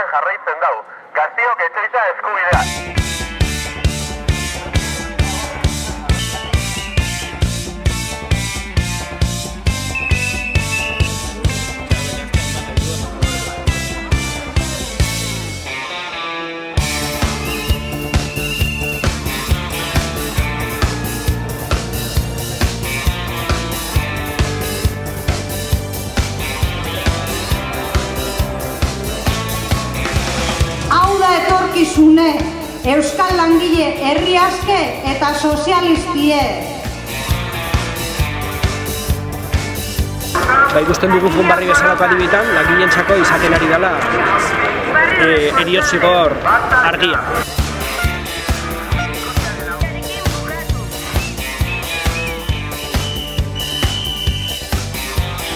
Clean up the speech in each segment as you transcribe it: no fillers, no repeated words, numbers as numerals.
izaten jarraitzen dau. Gaztiok etxeitza eskubidea. Etorkizune, euskal langile herri aske eta sozialistie. Ikusten dugu funbarri bezalako adibitan, langileentzako izaten ari dela heriotzigor argia.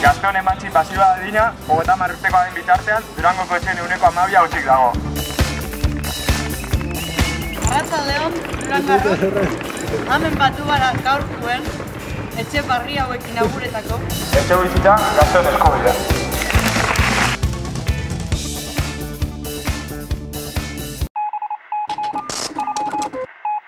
Gazteon emantzipazioa adina, 30 urtekoaren bitartean, Durangoko etxeen 12% hutsik dago. Arratsaldeon, Durangarra, hemen batu gara gaur zuen etxe barri hauekin aguretako. Etxe bizitza, gazteon eskubidea.